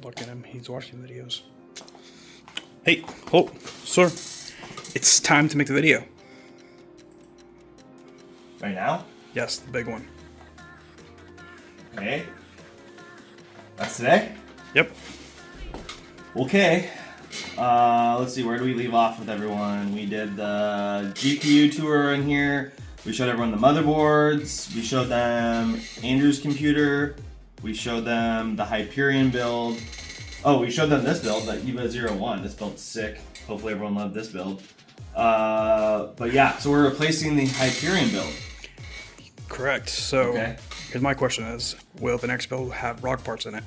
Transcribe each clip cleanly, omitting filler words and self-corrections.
Look at him. He's watching videos. Hey, hold, sir. It's time to make the video. Right now? Yes, the big one. Okay. That's today? Yep. Okay. Let's see, where do we leave off with everyone? We did the GPU tour in here. We showed everyone the motherboards. We showed them Andrew's computer. We showed them the Hyperion build. Oh, we showed them this build, the EVA-01. This build's sick. Hopefully everyone loved this build. But yeah, so we're replacing the Hyperion build. Correct. So, Okay. Here's my question is, will the next build have ROG parts in it?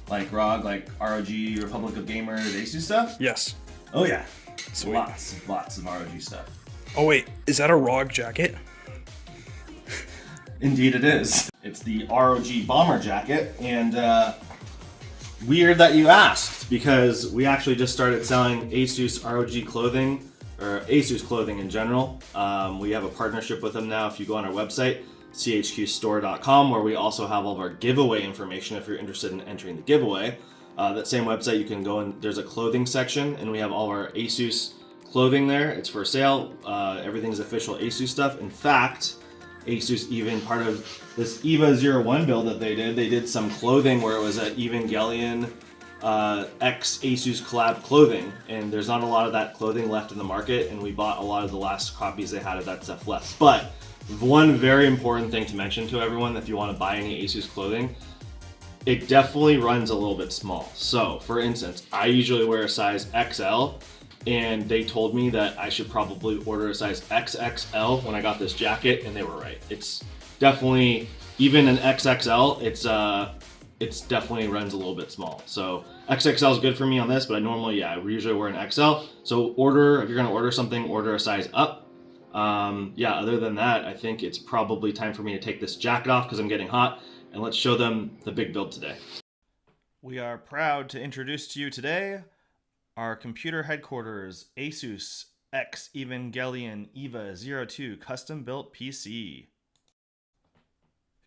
Like ROG, like ROG, Republic of Gamers, ASUS stuff? Yes. Oh yeah. Sweet. Lots of ROG stuff. Oh wait, is that a ROG jacket? Indeed it is. It's the ROG bomber jacket, and weird that you asked, because we actually just started selling ASUS ROG clothing, or ASUS clothing in general. We have a partnership with them now. If you go on our website, chqstore.com, where we also have all of our giveaway information if you're interested in entering the giveaway. That same website, you can go and there's a clothing section, and we have all of our ASUS clothing there. It's for sale. Everything's official ASUS stuff. In fact, ASUS, even part of this EVA-01 build that they did some clothing where it was an Evangelion X ASUS collab clothing, and there's not a lot of that clothing left in the market, and we bought a lot of the last copies they had of that stuff left. But one very important thing to mention to everyone, if you want to buy any ASUS clothing, it definitely runs a little bit small. So for instance, I usually wear a size XL, and they told me that I should probably order a size XXL when I got this jacket, and they were right. It's definitely, even an XXL, it's definitely runs a little bit small. So XXL is good for me on this, but I normally, I usually wear an XL. So if you're gonna order something, order a size up. Other than that, I think it's probably time for me to take this jacket off because I'm getting hot, and let's show them the big build today. We are proud to introduce to you today our computer headquarters ASUS X Evangelion EVA-02 custom built PC.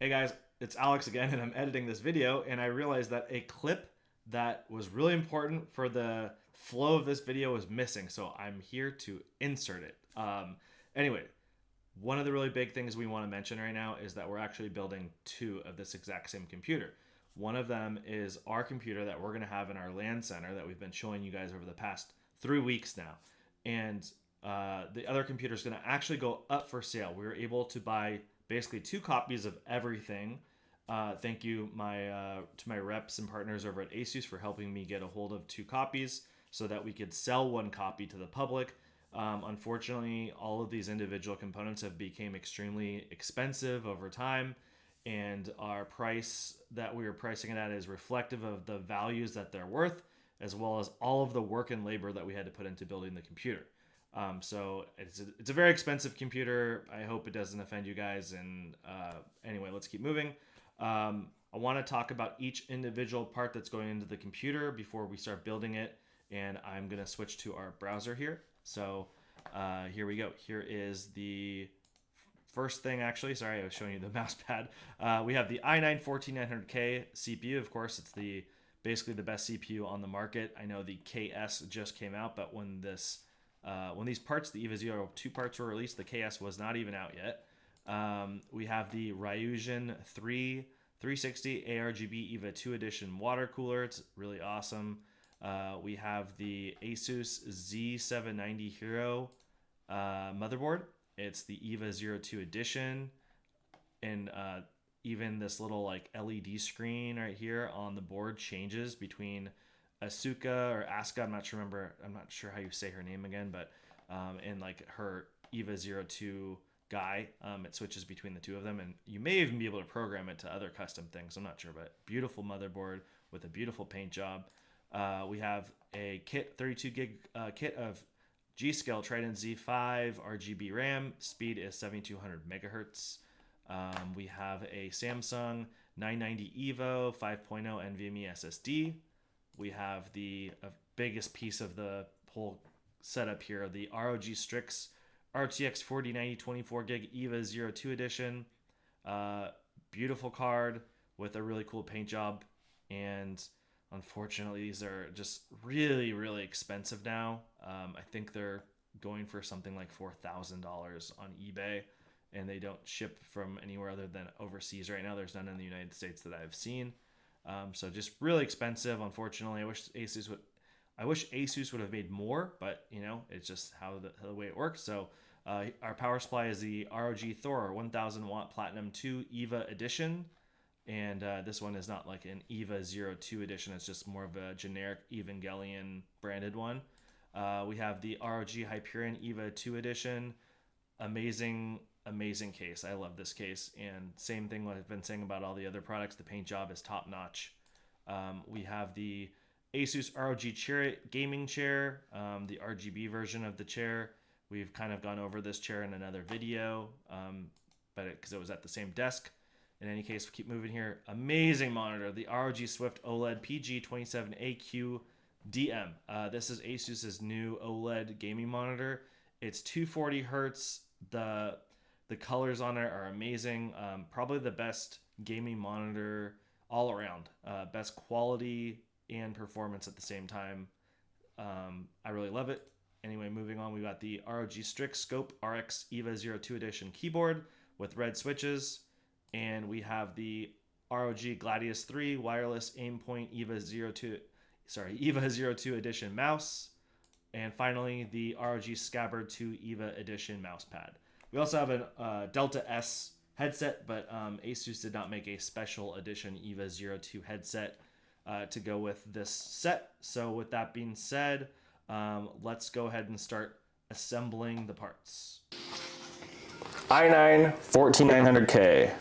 Hey guys, it's Alex again, and I'm editing this video, and I realized that a clip that was really important for the flow of this video was missing, so I'm here to insert it. Anyway, one of the really big things we want to mention right now is that we're actually building two of this exact same computer. One of them is our computer that we're going to have in our LAN center that we've been showing you guys over the past 3 weeks now. And the other computer is going to actually go up for sale. We were able to buy basically 2 copies of everything. Thank you to my reps and partners over at ASUS for helping me get a hold of 2 copies so that we could sell 1 copy to the public. Unfortunately, all of these individual components have become extremely expensive over time, and our price that we are pricing it at is reflective of the values that they're worth, as well as all of the work and labor that we had to put into building the computer. So it's a very expensive computer. I hope it doesn't offend you guys. And anyway, let's keep moving. I want to talk about each individual part that's going into the computer before we start building it. And I'm going to switch to our browser here. So here we go. Here is the first thing, actually. Sorry, I was showing you the mouse pad. We have the i9-14900K CPU. Of course, it's basically the best CPU on the market. I know the KS just came out, but when these parts, the EVA-02 parts were released, the KS was not even out yet. We have the RYUJIN 360 ARGB EVA-02 edition water cooler. It's really awesome. We have the ASUS Z790 Hero motherboard. It's the EVA-02 edition, and even this little like LED screen right here on the board changes between Asuka or Asuka. I'm not sure how you say her name again, but and like her EVA-02 guy, it switches between the two of them, and you may even be able to program it to other custom things. I'm not sure, but beautiful motherboard with a beautiful paint job. We have a 32 gig kit of G.SKILL Trident Z5 RGB RAM. Speed is 7200 megahertz. We have a Samsung 990 EVO 5.0 NVMe SSD. We have the biggest piece of the whole setup here, the ROG Strix RTX 4090 24 gig EVA-02 edition. Beautiful card with a really cool paint job. And Unfortunately, these are just really, really expensive now. I think they're going for something like $4,000 on eBay, and they don't ship from anywhere other than overseas right now. There's none in the United States that I've seen. So just really expensive. Unfortunately, I wish ASUS would have made more, but you know, it's just how the way it works. So our power supply is the ROG Thor 1000 watt Platinum 2 EVA edition. And this one is not like an EVA-02 edition. It's just more of a generic Evangelion branded one. We have the ROG Hyperion EVA-02 edition. Amazing case. I love this case. And same thing what I've been saying about all the other products. The paint job is top notch. We have the ASUS ROG Chariot gaming chair, the RGB version of the chair. We've kind of gone over this chair in another video, but because it was at the same desk. In any case, we keep moving here. Amazing monitor, the ROG Swift OLED PG27AQ DM. This is ASUS's new OLED gaming monitor. It's 240 hertz. The colors on it are amazing. Probably the best gaming monitor all around. Best quality and performance at the same time. I really love it. Anyway, moving on, we got the ROG Strix Scope RX EVA-02 edition keyboard with red switches. And we have the ROG Gladius 3 wireless AimPoint EVA-02 edition mouse. And finally, the ROG SCABBARD 2 EVA edition mouse pad. We also have a Delta S headset, but ASUS did not make a special edition EVA-02 headset to go with this set. So with that being said, let's go ahead and start assembling the parts. i9 14900K.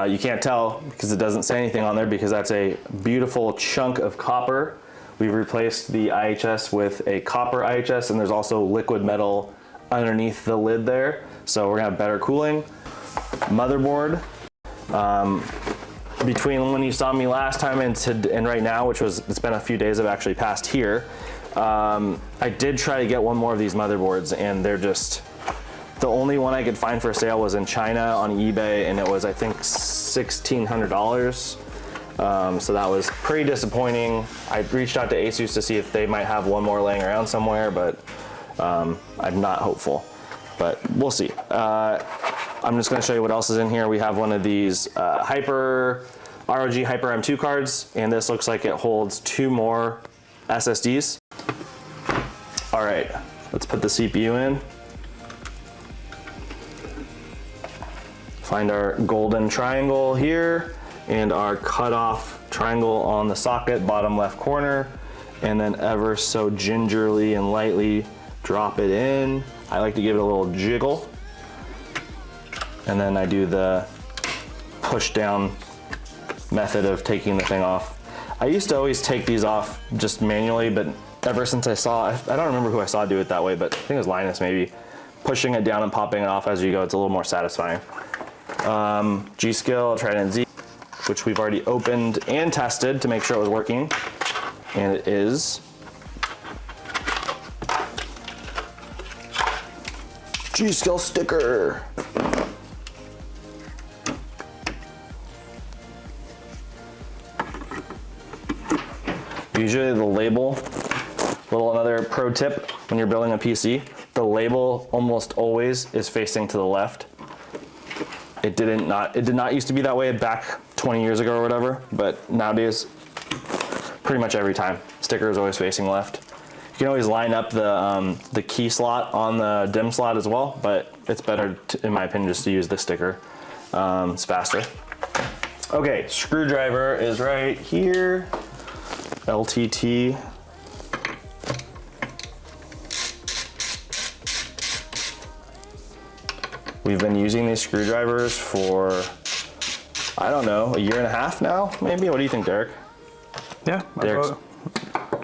You can't tell because it doesn't say anything on there because that's a beautiful chunk of copper. We've replaced the IHS with a copper IHS, and there's also liquid metal underneath the lid there. So we're gonna have better cooling. Motherboard. Between when you saw me last time and right now, which was, it's been a few days I've actually passed here. I did try to get one more of these motherboards, and they're just, the only one I could find for sale was in China on eBay, and it was, I think, $1,600. So that was pretty disappointing. I reached out to ASUS to see if they might have one more laying around somewhere, but I'm not hopeful. But we'll see. I'm just going to show you what else is in here. We have one of these ROG Hyper M2 cards, and this looks like it holds 2 more SSDs. All right, let's put the CPU in. Find our golden triangle here and our cutoff triangle on the socket, bottom left corner, and then ever so gingerly and lightly drop it in. I like to give it a little jiggle. And then I do the push down method of taking the thing off. I used to always take these off just manually, but ever since I don't remember who I saw do it that way, but I think it was Linus maybe, pushing it down and popping it off as you go, it's a little more satisfying. G.SKILL Trident Z, which we've already opened and tested to make sure it was working, and it is. G.SKILL sticker. Usually the label, another pro tip when you're building a PC, the label almost always is facing to the left. It did not used to be that way back 20 years ago or whatever, but nowadays, pretty much every time, sticker is always facing left. You can always line up the key slot on the DIMM slot as well, but it's better, in my opinion, just to use this sticker. It's faster. Okay, screwdriver is right here. LTT. We've been using these screwdrivers for, I don't know, 1.5 years now, maybe? What do you think, Derek? Yeah,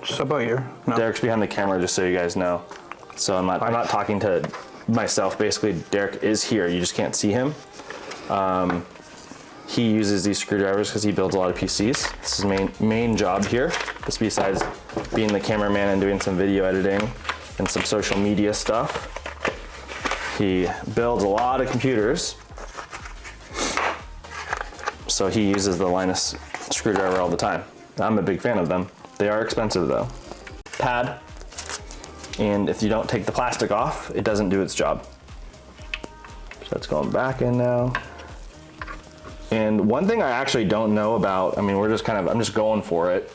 just about a year. No. Derek's behind the camera, just so you guys know. So I'm not talking to myself. Basically, Derek is here. You just can't see him. He uses these screwdrivers because he builds a lot of PCs. This is his main job here. This besides being the cameraman and doing some video editing and some social media stuff. He builds a lot of computers. So he uses the Linus screwdriver all the time. I'm a big fan of them. They are expensive though. Pad, and if you don't take the plastic off, it doesn't do its job. So that's going back in now. And one thing I actually don't know about, I mean, I'm just going for it.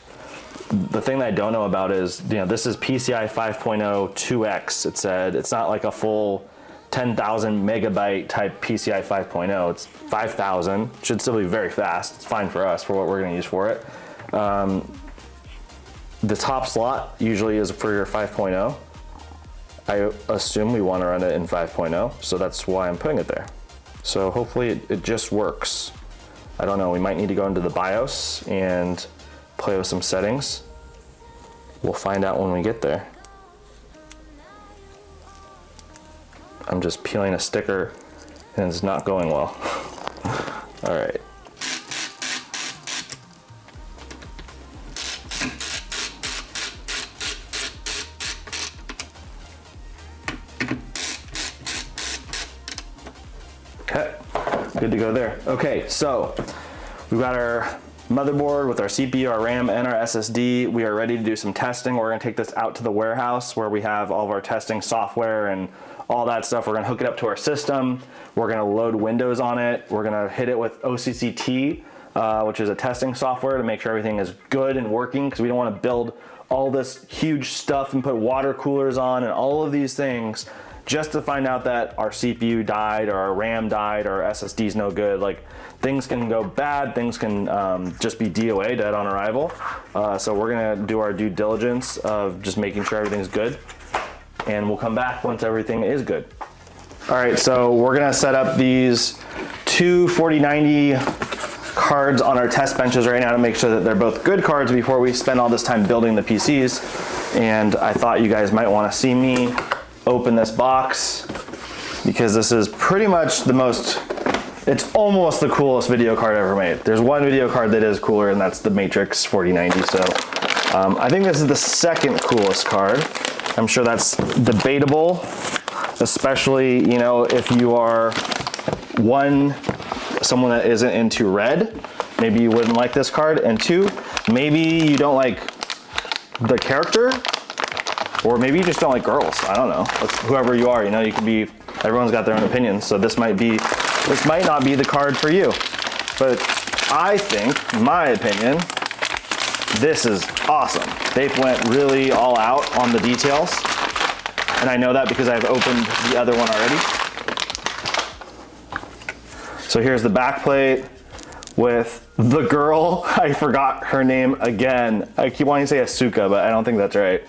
The thing that I don't know about is, you know, this is PCI 5.0 2X. It said it's not like a full 10,000 megabyte type PCI 5.0. It's 5,000. Should still be very fast. It's fine for us for what we're going to use for it. The top slot usually is for your 5.0. I assume we want to run it in 5.0, so that's why I'm putting it there. So hopefully it just works. I don't know, we might need to go into the BIOS and play with some settings. We'll find out when we get there. I'm just peeling a sticker and it's not going well. All right. Okay, good to go there. Okay, so we've got our motherboard with our CPU, our RAM, and our SSD. We are ready to do some testing. We're gonna take this out to the warehouse where we have all of our testing software and all that stuff. We're gonna hook it up to our system. We're gonna load Windows on it. We're gonna hit it with OCCT, which is a testing software to make sure everything is good and working, because we don't wanna build all this huge stuff and put water coolers on and all of these things just to find out that our CPU died or our RAM died or our SSD is no good. Like, things can go bad, things can just be DOA, dead on arrival. So we're gonna do our due diligence of just making sure everything's good, and we'll come back once everything is good. All right, so we're gonna set up these two 4090 cards on our test benches right now to make sure that they're both good cards before we spend all this time building the PCs. And I thought you guys might wanna see me open this box, because this is pretty much it's almost the coolest video card ever made. There's one video card that is cooler, and that's the Matrix 4090. So I think this is the second coolest card. I'm sure that's debatable, especially, you know, if you are someone that isn't into red, maybe you wouldn't like this card, and two, maybe you don't like the character, or maybe you just don't like girls. I don't know. Whoever you are, you know, you could be, everyone's got their own opinions. So this might not be the card for you. But I think, in my opinion, this is awesome. They went really all out on the details. And I know that because I've opened the other one already. So here's the back plate with the girl. I forgot her name again. I keep wanting to say Asuka, but I don't think that's right.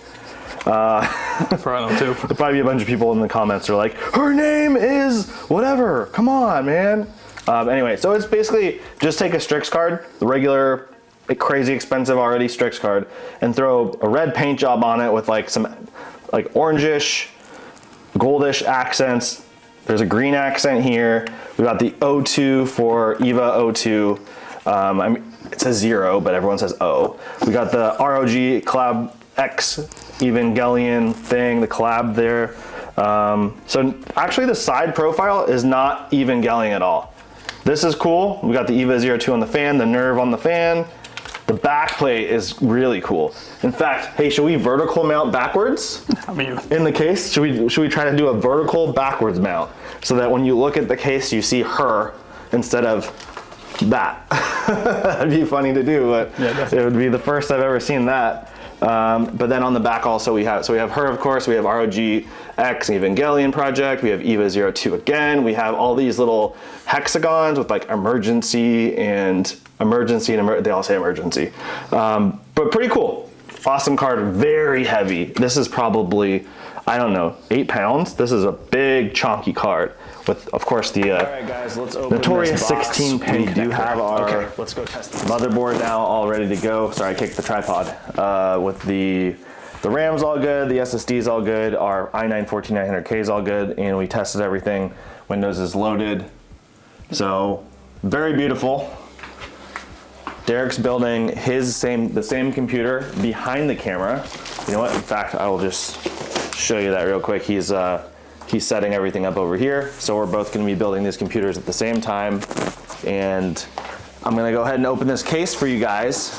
Probably too. There'll probably be a bunch of people in the comments who are like, her name is whatever. Come on, man. Anyway, so it's basically just take a Strix card, the regular, crazy expensive already Strix card, and throw a red paint job on it with like some like orangish, goldish accents. There's a green accent here. We got the O2 for EVA-02. It says 0, but everyone says O. We got the ROG Collab X Evangelion thing, the collab there. So actually the side profile is not Evangelion at all. This is cool. We got the EVA-02 on the fan, the nerve on the fan. The back plate is really cool. In fact, hey, should we vertical mount backwards in the case? Should we try to do a vertical backwards mount so that when you look at the case, you see her instead of that? That'd be funny to do, but yeah, it would be the first I've ever seen that. But then on the back also we have her, of course, we have ROG X Evangelion project, we have EVA-02 again, we have all these little hexagons with like emergency and they all say emergency. But pretty cool. Awesome card, very heavy. This is probably, I don't know, 8 pounds. This is a big chunky card with, of course, the all right, guys, let's open notorious this box. 16-pin. We do have our let's go test this. motherboard now all ready to go. Sorry, I kicked the tripod. With the RAM's all good, the SSD's all good, our i9-14900K is all good, and we tested everything. Windows is loaded. So, very beautiful. Derek's building the same computer behind the camera. You know what? In fact, I will just show you that real quick. He's setting everything up over here. So we're both going to be building these computers at the same time. And I'm going to go ahead and open this case for you guys.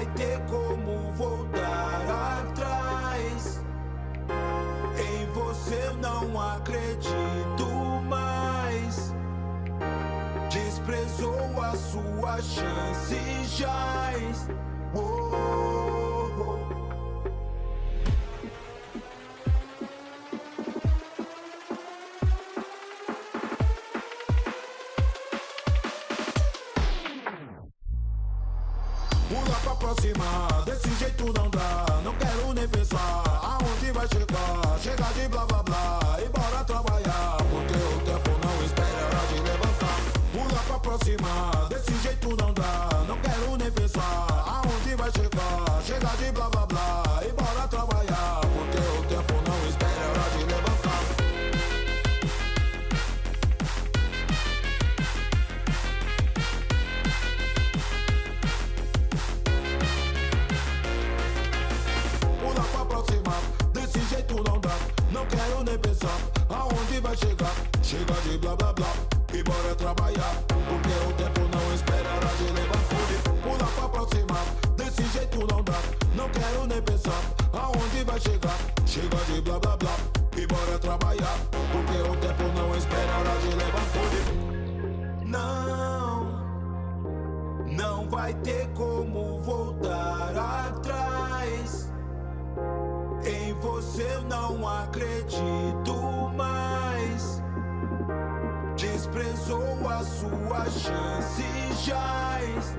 vai ter como voltar atrás. Em você eu não acredito mais. Desprezou a sua chance jaz. Pula pra próxima, desse jeito não dá. Não quero nem pensar aonde vai chegar. Chega de blá blá blá e bora trabalhar. Porque o tempo não espera, é hora de levantar. Pula pra próxima, desse jeito não dá. Não quero nem pensar aonde vai chegar. Chega de blá blá blá e bora trabalhar. Porque o tempo não espera, é hora de levantar. Pula pra próxima, desse jeito não dá. Não quero nem pensar aonde vai chegar. Chega de blá blá blá e bora trabalhar. Porque o tempo não espera, hora de levantar. Pula pra próxima, desse jeito não dá. Não quero nem pensar aonde vai chegar. Chega de blá blá blá e bora trabalhar. Porque o tempo não espera, hora de levantar. Não vai ter como voltar atrás. Em você eu não acredito mais. Desprezou a sua chance jaz.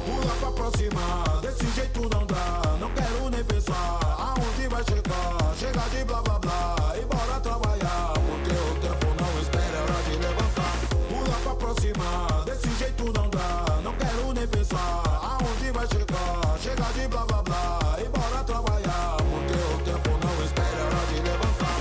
Pula pra próxima, desse jeito não dá. Não quero nem pensar aonde vai chegar. Chega de blá blá blá e bora trabalhar. Porque o tempo não espera, é hora de levantar. Pula pra próxima, desse jeito não dá. Não quero nem pensar aonde vai chegar. Chega de blá blá blá e bora trabalhar. Porque o tempo não espera, é hora de levantar.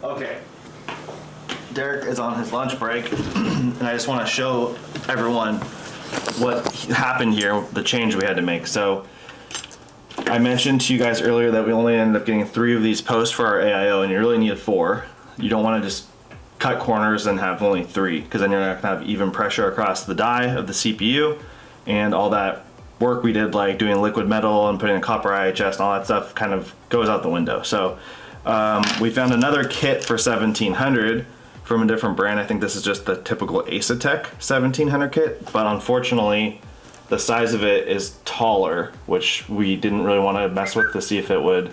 Okay. Derek is on his lunch break, and I just want to show everyone what happened here, the change we had to make. So I mentioned to you guys earlier that we only ended up getting 3 of these posts for our AIO, and you really need 4. You don't want to just cut corners and have only 3, because then you're not going to have even pressure across the die of the CPU, and all that work we did, like doing liquid metal and putting a copper IHS and all that stuff, kind of goes out the window. So we found another kit for 1700 from a different brand. I think this is just the typical Asetek 1700 kit, but unfortunately the size of it is taller, which we didn't really want to mess with to see if it would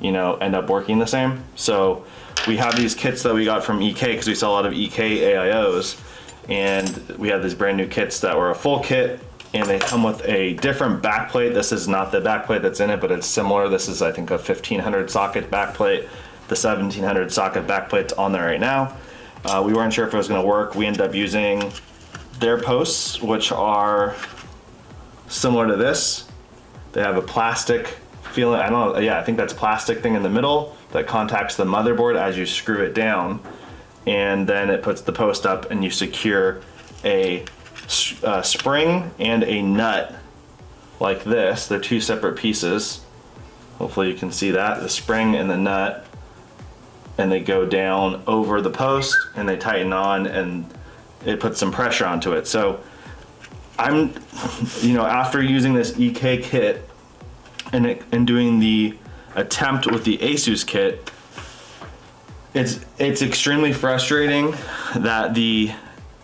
you know, end up working the same. So we have these kits that we got from EK, because we sell a lot of EK AIOs, and we have these brand new kits that were a full kit, and they come with a different backplate. This is not the backplate that's in it, but it's similar. This is, I think, a 1500 socket backplate. The 1700 socket backplate's on there right now. We weren't sure if it was going to work. We ended up using their posts, which are similar to this. They have a plastic feeling, I don't know, yeah, I think that's plastic thing in the middle that contacts the motherboard as you screw it down, and then it puts the post up, and you secure a spring and a nut like this. They're 2 separate pieces. Hopefully you can see that, the spring and the nut, and they go down over the post and they tighten on, and it puts some pressure onto it. So I'm, you know, after using this EK kit and doing the attempt with the ASUS kit, it's extremely frustrating that the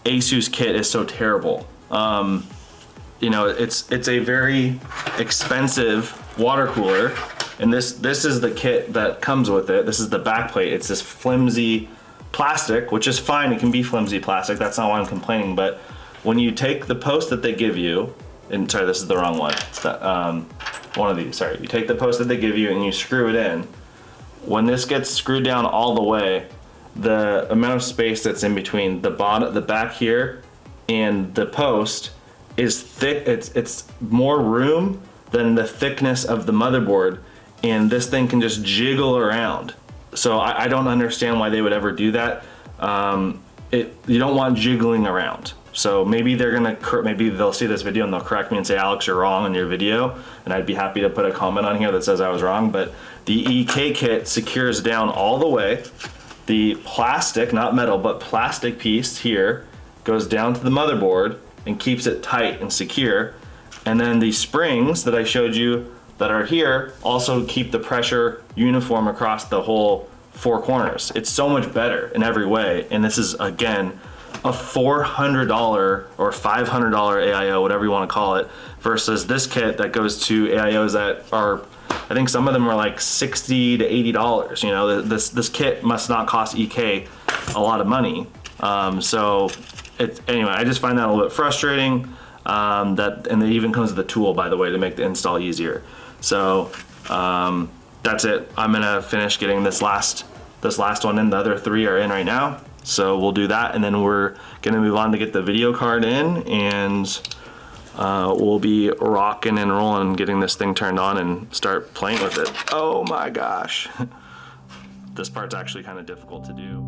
ASUS kit is so terrible. You know, it's a very expensive water cooler, and this is the kit that comes with it. This is the backplate. It's this flimsy plastic, which is fine. It can be flimsy plastic. That's not why I'm complaining. But when you take the post that they give you, and sorry, this is the wrong one. It's the, one of these. Sorry, you take the post that they give you and you screw it in. When this gets screwed down all the way, the amount of space that's in between the bottom, the back here, and the post is thick. It's more room than the thickness of the motherboard, and this thing can just jiggle around. So I don't understand why they would ever do that. You don't want jiggling around. So maybe maybe they'll see this video and they'll correct me and say, Alex, you're wrong in your video. And I'd be happy to put a comment on here that says I was wrong. But the EK kit secures down all the way. The plastic, not metal, but plastic piece here goes down to the motherboard and keeps it tight and secure. And then the springs that I showed you that are here also keep the pressure uniform across the whole 4 corners. It's so much better in every way. And this is, again, a $400 or $500 AIO, whatever you want to call it, versus this kit that goes to AIOs that are, I think some of them are like $60 to $80. You know, this kit must not cost EK a lot of money. Anyway, I just find that a little bit frustrating. And it even comes with a tool, by the way, to make the install easier. So that's it. I'm gonna finish getting this last one in. The other 3 are in right now. So we'll do that, and then we're gonna move on to get the video card in, and we'll be rocking and rolling, getting this thing turned on and start playing with it. Oh my gosh. This part's actually kind of difficult to do.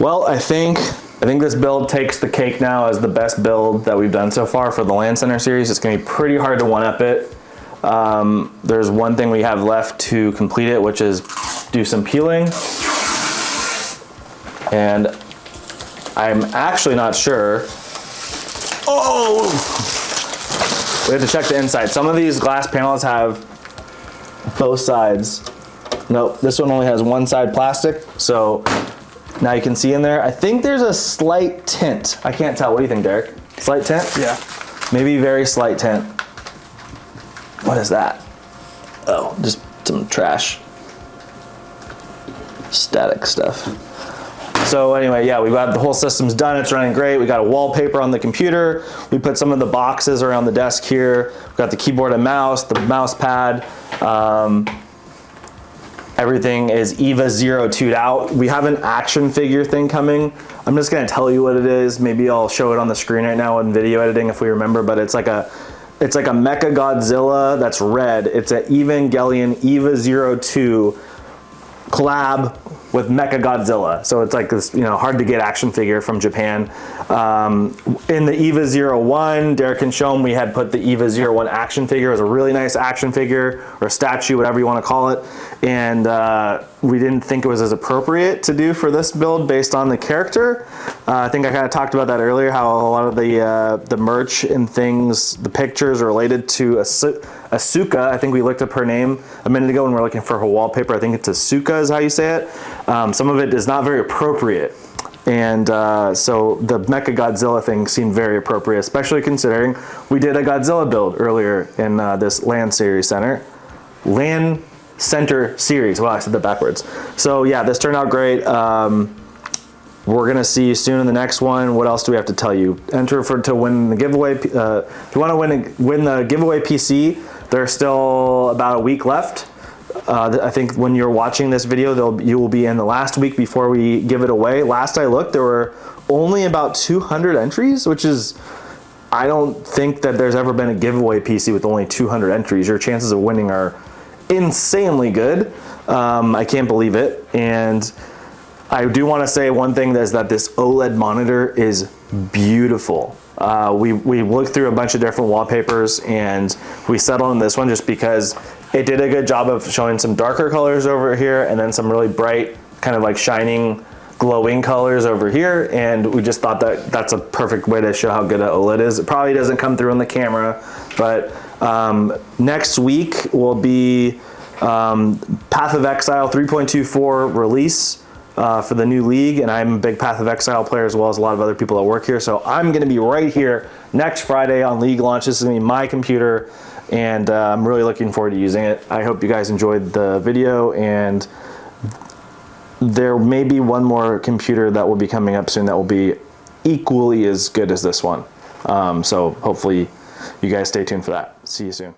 Well, I think this build takes the cake now as the best build that we've done so far for the LAN Center series. It's gonna be pretty hard to one-up it. There's one thing we have left to complete it, which is do some peeling. And I'm actually not sure. Oh! We have to check the inside. Some of these glass panels have both sides. Nope, this one only has one side plastic. So now you can see in there. I think there's a slight tint. I can't tell. What do you think, Derek? Slight tint? Yeah. Maybe very slight tint. What is that? Oh, just some trash. Static stuff. So anyway, yeah, we've got the whole system's done. It's running great. We got a wallpaper on the computer. We put some of the boxes around the desk here. We've got the keyboard and mouse, the mouse pad. Everything is EVA-02'd out. We have an action figure thing coming. I'm just gonna tell you what it is. Maybe I'll show it on the screen right now in video editing if we remember, but it's like a Mecha Godzilla that's red. It's an Evangelion EVA-02 collab with Mecha Godzilla. So it's like this, hard to get action figure from Japan. In the EVA-01, Derek can show him, we had put the EVA-01 action figure. It was a really nice action figure or statue, whatever you want to call it. And we didn't think it was as appropriate to do for this build based on the character. I think I kind of talked about that earlier, how a lot of the merch and things, the pictures are related to Asuka. I think we looked up her name a minute ago when we were looking for her wallpaper. I think it's Asuka is how you say it. Some of it is not very appropriate. And so the Mecha Godzilla thing seemed very appropriate, especially considering we did a Godzilla build earlier in this LAN Center series. Wow, I said that backwards. So yeah, this turned out great. We're gonna see you soon in the next one. What else do we have to tell you? Enter to win the giveaway. If you want to win the giveaway PC, there's still about a week left. I think when you're watching this video, you will be in the last week before we give it away. Last I looked, there were only about 200 entries, which is, I don't think that there's ever been a giveaway PC with only 200 entries. Your chances of winning are insanely good. I can't believe it. And I do want to say one thing is that this OLED monitor is beautiful. We looked through a bunch of different wallpapers and we settled on this one just because it did a good job of showing some darker colors over here and then some really bright, kind of like shining, glowing colors over here. And we just thought that that's a perfect way to show how good an OLED is. It probably doesn't come through on the camera, but next week will be Path of Exile 3.24 release for the new league, and I'm a big Path of Exile player as well as a lot of other people that work here. So I'm going to be right here next Friday on league launch. This is going to be my computer, and I'm really looking forward to using it. I hope you guys enjoyed the video, and there may be one more computer that will be coming up soon that will be equally as good as this one. So hopefully you guys stay tuned for that. See you soon.